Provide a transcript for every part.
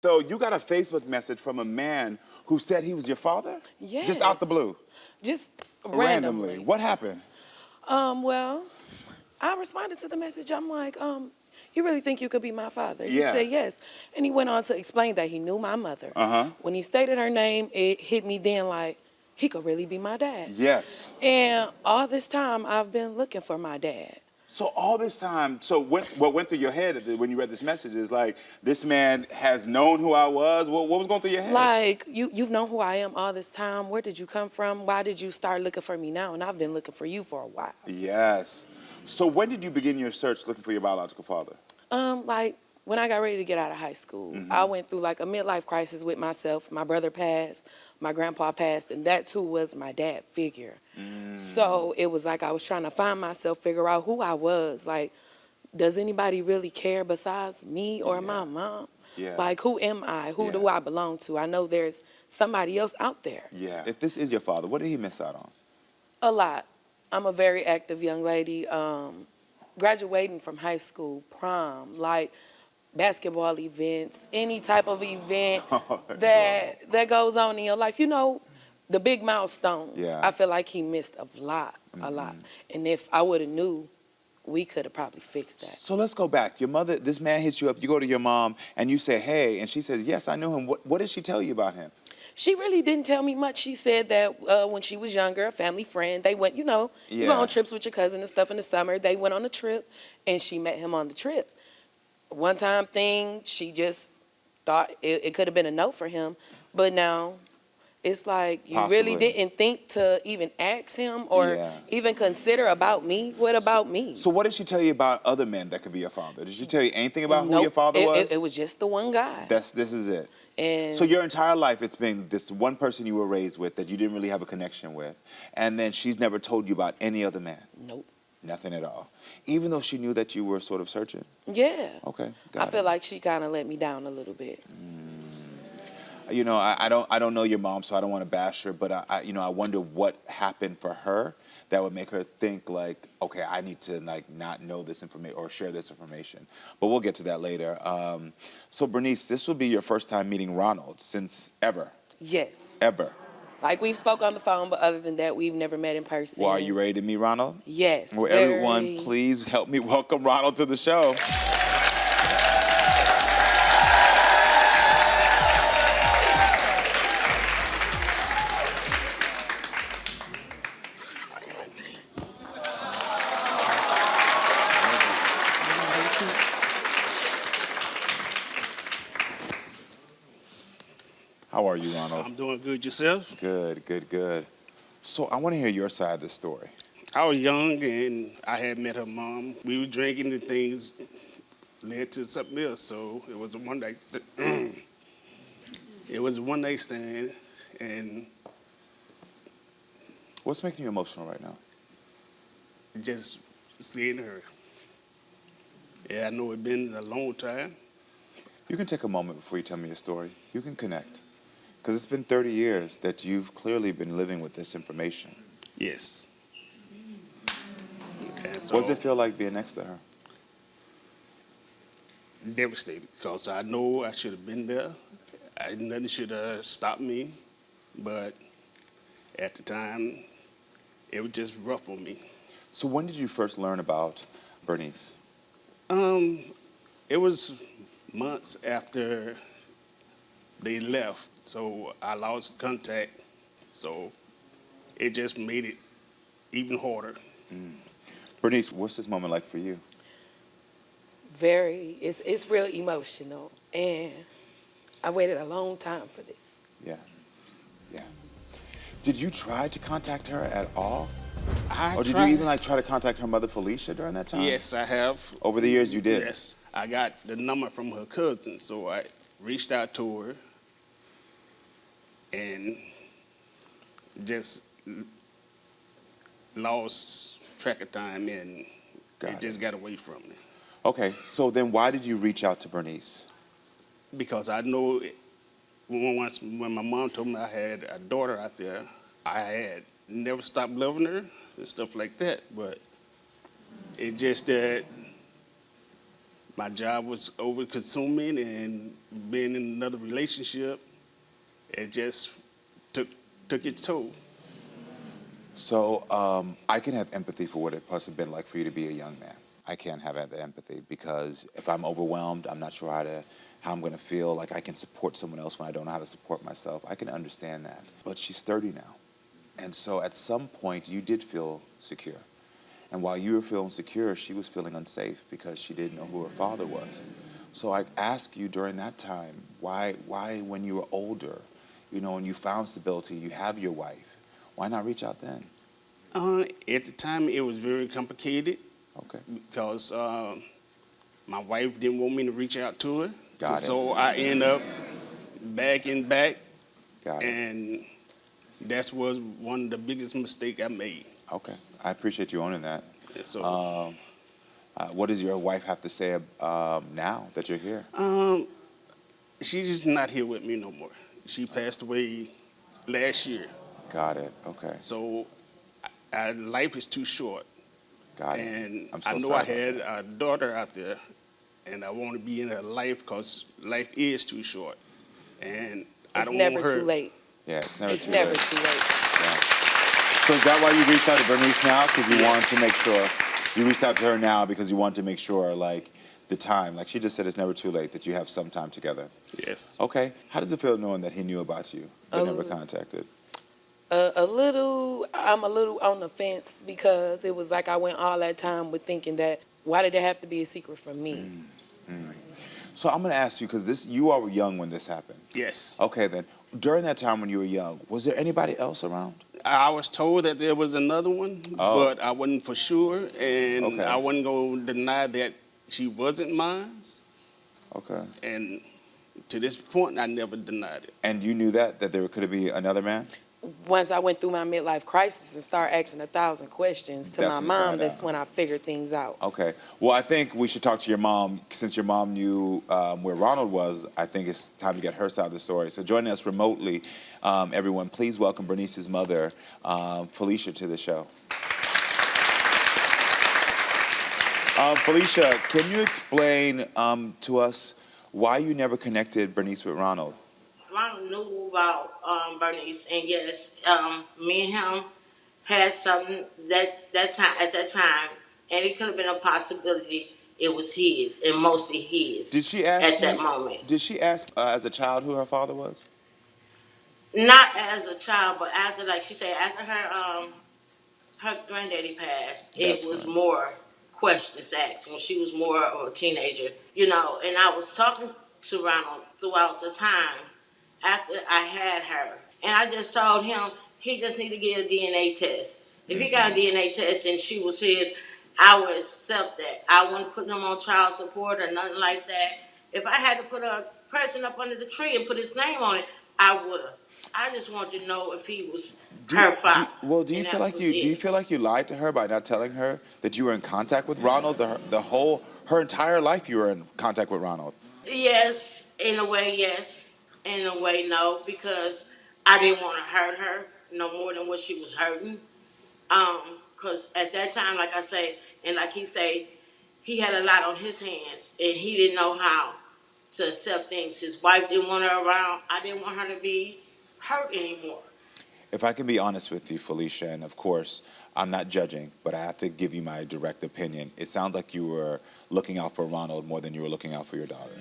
So you got a Facebook message from a man who said he was your father? Yes. Just out the blue? Just randomly. What happened? Well, I responded to the message. I'm like, you really think you could be my father? He Yeah. said yes. And he went on to explain that he knew my mother. Uh-huh. When he stated her name, it hit me then like, he could really be my dad. Yes. And all this time, I've been looking for my dad. So all this time, so what went through your head when you read this message is like, this man has known who I was? What was going through your head? Like, you've known who I am all this time. Where did you come from? Why did you start looking for me now? And I've been looking for you for a while. Yes. So when did you begin your search looking for your biological father? Like, when I got ready to get out of high school, I went through like a midlife crisis with myself. My brother passed, my grandpa passed, and that's who was my dad figure. So it was like I was trying to find myself, figure out who I was. Like, does anybody really care besides me or my mom? Yeah. Like, who am I? Who do I belong to? I know there's somebody else out there. Yeah. If this is your father, what did he miss out on? A lot. I'm a very active young lady. Graduating from high school, prom, like basketball events, any type of event that goes on in your life. You know, the big milestones. Yeah. I feel like he missed a lot. And if I would have knew, we could have probably fixed that. So let's go back. Your mother, this man hits you up, you go to your mom, and you say, hey, and she says, yes, I knew him. What did she tell you about him? She really didn't tell me much. She said that when she was younger, a family friend, they went, you know, you go on trips with your cousin and stuff in the summer. They went on a trip, and she met him on the trip. One time thing, she just thought it could have been a no for him, but now it's like you really didn't think to even ask him or even consider about me. What about me? So what did she tell you about other men that could be your father? Did she tell you anything about who your father was? It was just the one guy. This is it. And so your entire life, it's been this one person you were raised with that you didn't really have a connection with, and then she's never told you about any other man? Nope. Nothing at all. Even though she knew that you were sort of searching? Yeah. Okay. I feel like she kind of let me down a little bit. You know, I don't know your mom, so I don't want to bash her, but I wonder what happened for her that would make her think like, okay, I need to like not know this information or share this information. But we'll get to that later. So Bernice, this will be your first time meeting Ronald since ever? Yes. Ever? Like, we've spoke on the phone, but other than that, we've never met in person. Well, are you ready to meet Ronald? Yes. Well, everyone, please help me welcome Ronald to the show. How are you, Ronald? I'm doing good. Yourself? Good, good, good. So I want to hear your side of the story. I was young and I had met her mom. We were drinking and things led to something else. So it was a one night stand. And what's making you emotional right now? Just seeing her. Yeah, I know it's been a long time. You can take a moment before you tell me your story. You can connect. Because it's been 30 years that you've clearly been living with this information. Yes. Okay, so what does it feel like being next to her? Devastated, because I know I should have been there. Nothing should have stopped me. But at the time, it was just rough on me. So when did you first learn about Bernice? It was months after they left, so I lost contact. So it just made it even harder. Bernice, what's this moment like for you? Very. It's real emotional, and I waited a long time for this. Yeah, yeah. Did you try to contact her at all? Or did you even like try to contact her mother, Felicia, during that time? Yes, I have. Over the years, you did? Yes. I got the number from her cousin, so I reached out to her and just lost track of time, and it just got away from me. Okay, so then why did you reach out to Bernice? Because I know when my mom told me I had a daughter out there, I had never stopped loving her and stuff like that, but it just that My job was over consuming and being in another relationship. It just took its toll. So I can have empathy for what it must have been like for you to be a young man. I can't have that empathy because if I'm overwhelmed, I'm not sure how I'm going to feel. Like I can support someone else when I don't know how to support myself. I can understand that. But she's 30 now. And so at some point, you did feel secure. And while you were feeling secure, she was feeling unsafe because she didn't know who her father was. So I ask you during that time, why when you were older, and you found stability, you have your wife, why not reach out then? At the time, it was very complicated Okay. because my wife didn't want me to reach out to her. Got it. So I end up backing back, Got it. and that was one of the biggest mistakes I made. Okay. I appreciate you owning that. And so, What does your wife have to say now that you're here? she's just not here with me no more. She passed away last year. Got it. Okay. So life is too short. Got it. And I'm so I know sorry I had a daughter out there, and I want to be in her life because life is too short. And I It's don't never want her. too late. Yeah, it's never It's too never late. too late. Yeah. So is that why you reached out to Bernice now? Because you wanted to make sure you reached out to her now because you wanted to make sure, like, the time, like she just said, it's never too late that you have some time together. Yes. Okay. How does it feel knowing that he knew about you but never contacted? I'm a little on the fence because it was like I went all that time with thinking that why did it have to be a secret from me? So I'm going to ask you because you are young when this happened. Yes. Okay, then during that time when you were young, was there anybody else around? I was told that there was another one, Oh. but I wasn't for sure, and Okay. I wasn't going to deny that she wasn't mine. Okay. And to this point, I never denied it. And you knew that there could be another man? Once I went through my midlife crisis and started asking 1,000 questions to That's my when you mom, found that's out. when I figured things out. Okay. Well, I think we should talk to your mom. Since your mom knew where Ronald was, I think it's time to get her side of the story. So joining us remotely, everyone, please welcome Bernice's mother, Felicia, to the show. Felicia, can you explain to us why you never connected Bernice with Ronald? Ronald knew about Bernice, and yes, me and him had something at that time, and it could have been a possibility. It was his, and mostly his. Did she ask at you? that moment? Did she ask as a child who her father was? Not as a child, but after, like she said, after her granddaddy passed, That's it was right. more questions asked when she was more of a teenager, And I was talking to Ronald throughout the time after I had her, and I just told him he just need to get a DNA test. If he got a DNA test and she was his, I would accept that. I wouldn't put him on child support or nothing like that. If I had to put a present up under the tree and put his name on it, I would have. I just wanted to know if he was her father. Do you and feel that like was do you it. feel like you lied to her by not telling her that you were in contact with Ronald? Her entire life you were in contact with Ronald. Yes, in a way, yes. In a way, no, because I didn't want to hurt her no more than what she was hurting. Because at that time, like I say, and like he say, he had a lot on his hands, and he didn't know how to accept things. His wife didn't want her around. I didn't want her to be hurt anymore. If I can be honest with you, Felicia, and of course, I'm not judging, but I have to give you my direct opinion. It sounds like you were looking out for Ronald more than you were looking out for your daughter.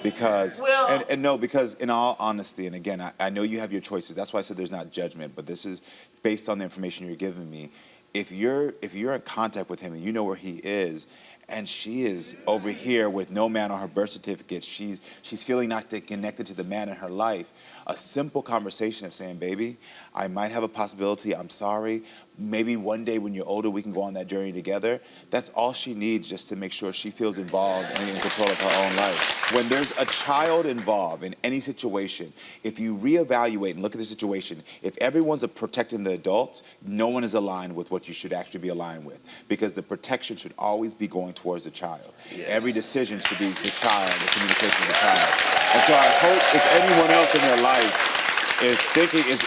Because, Well- and no, because in all honesty, and again, I know you have your choices. That's why I said there's not judgment, but this is based on the information you're giving me. If you're in contact with him and you know where he is, and she is over here with no man on her birth certificate, she's feeling not connected to the man in her life. A simple conversation of saying, baby, I might have a possibility, I'm sorry. Maybe one day when you're older, we can go on that journey together. That's all she needs just to make sure she feels involved and in control of her own life. When there's a child involved in any situation, if you reevaluate and look at the situation, if everyone's protecting the adults, no one is aligned with what you should actually be aligned with. Because the protection should always be going towards the child. Yes. Every decision should be the child, the communication with the child. And so I hope if anyone else in their life is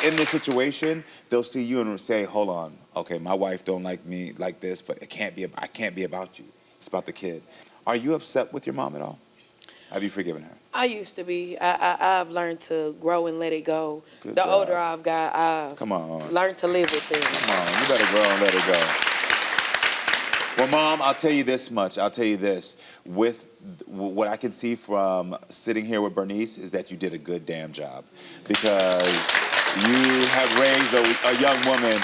in this situation, they'll see you and say, hold on, okay, my wife don't like me like this, but I can't be about you. It's about the kid. Are you upset with your mom at all? Have you forgiven her? I used to be. I've learned to grow and let it go. Good The job. older I've got, I've Come on. learned to live with things. Come on, you better grow and let it go. Well, Mom, I'll tell you this much. I'll tell you this. With what I can see from sitting here with Bernice is that you did a good damn job, because you have raised a young woman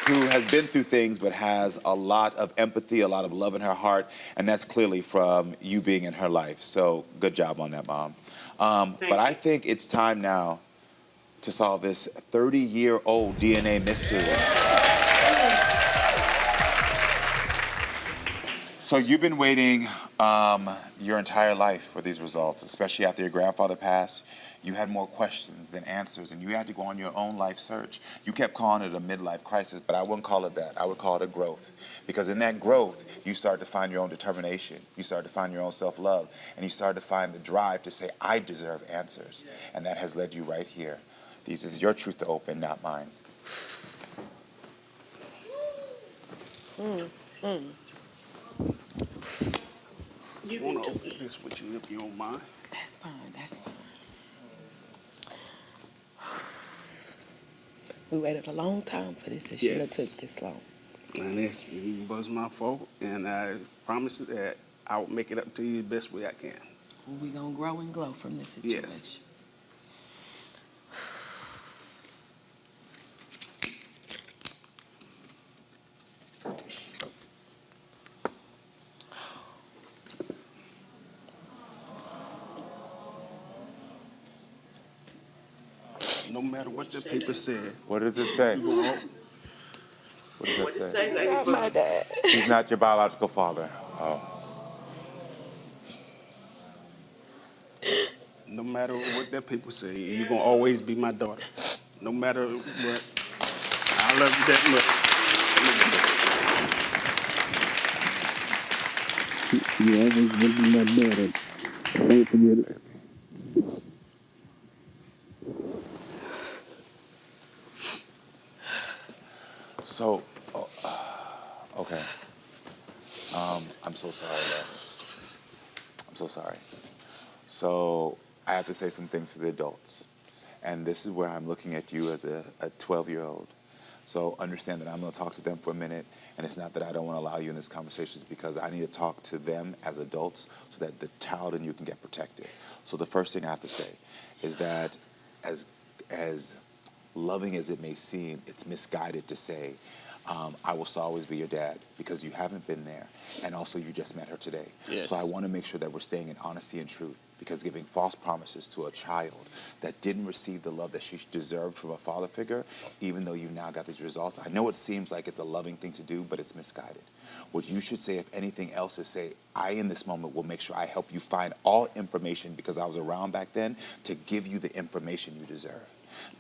who has been through things but has a lot of empathy, a lot of love in her heart, and that's clearly from you being in her life. So good job on that, Mom. But I think it's time now to solve this 30-year-old DNA mystery. So you've been waiting your entire life for these results, especially after your grandfather passed. You had more questions than answers, and you had to go on your own life search. You kept calling it a midlife crisis, but I wouldn't call it that. I would call it a growth. Because in that growth, you started to find your own determination. You started to find your own self-love, and you started to find the drive to say, I deserve answers. And that has led you right here. This is your truth to open, not mine. I want to open this with you if you don't mind. That's fine. That's fine. We waited a long time for this. It shouldn't have took this long. And it was my fault, and I promise that I will make it up to you the best way I can. We gonna grow and glow from this situation. Yes. No matter what the paper said. What does it say? What does it say? Not my dad. He's not your biological father. Oh. No matter what that paper say, you're going to always be my daughter. No matter what. I love you that much. You always will be my daughter. Don't forget it. So, okay. I'm so sorry, though. I'm so sorry. So, I have to say some things to the adults. And this is where I'm looking at you as a 12-year-old. So, understand that I'm going to talk to them for a minute. And it's not that I don't want to allow you in this conversation. It's because I need to talk to them as adults so that the child in you can get protected. So, the first thing I have to say is that as loving as it may seem, it's misguided to say, I will still always be your dad, because you haven't been there. And also, you just met her today. Yes. So I want to make sure that we're staying in honesty and truth, because giving false promises to a child that didn't receive the love that she deserved from a father figure, even though you now got these results, I know it seems like it's a loving thing to do, but it's misguided. What you should say, if anything else, is say, I, in this moment, will make sure I help you find all information, because I was around back then, to give you the information you deserve.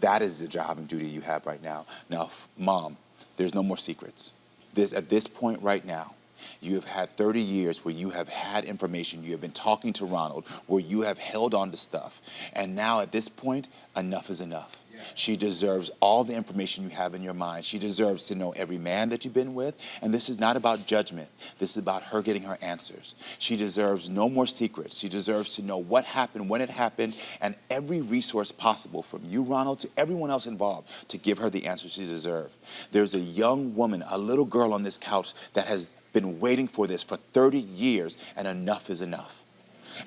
That is the job and duty you have right now. Now, Mom, there's no more secrets. At this point right now, you have had 30 years where you have had information. You have been talking to Ronald, where you have held on to stuff. And now at this point, enough is enough. Yeah. She deserves all the information you have in your mind. She deserves to know every man that you've been with. And this is not about judgment. This is about her getting her answers. She deserves no more secrets. She deserves to know what happened, when it happened, and every resource possible, from you, Ronald, to everyone else involved, to give her the answers she deserves. There's a young woman, a little girl on this couch that has been waiting for this for 30 years, and enough is enough.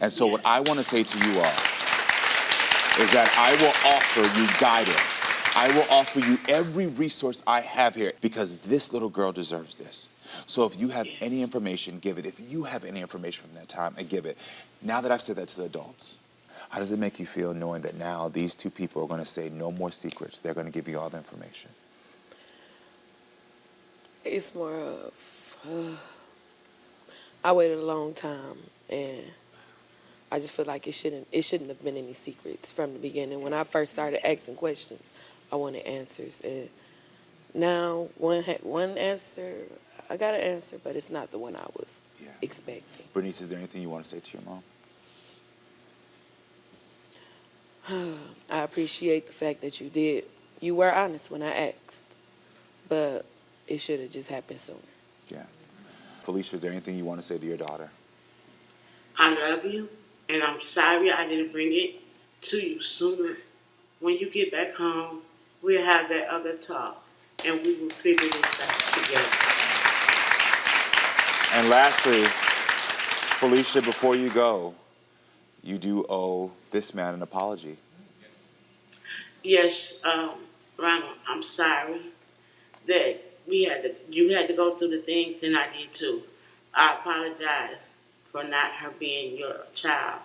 And so what I want to say to you all is that I will offer you guidance. I will offer you every resource I have here, because this little girl deserves this. So if you have any information, give it. If you have any information from that time, give it. Now that I've said that to the adults, how does it make you feel knowing that now these two people are going to say no more secrets? They're going to give you all the information. It's more of, I waited a long time, and I just feel like it shouldn't have been any secrets from the beginning. When I first started asking questions, I wanted answers, and now one answer, I got an answer, but it's not the one I was expecting. Bernice, is there anything you want to say to your mom? I appreciate the fact that you were honest when I asked, but it should have just happened sooner. Yeah. Felicia, is there anything you want to say to your daughter? I love you, and I'm sorry I didn't bring it to you sooner. When you get back home, we'll have that other talk, and we will figure this out together. And lastly, Felicia, before you go, you do owe this man an apology. Yes, Ronald, I'm sorry that you had to go through the things, and I did too. I apologize for not her being your child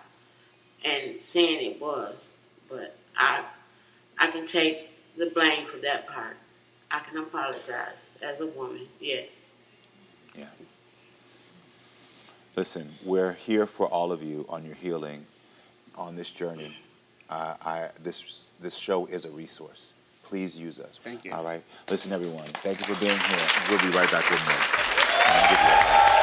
and saying it was, but I can take the blame for that part. I can apologize as a woman. Yes. Yeah. Listen, we're here for all of you on your healing, on this journey. This show is a resource. Please use us. Thank you. All right. Listen, everyone. Thank you for being here. We'll be right back with more.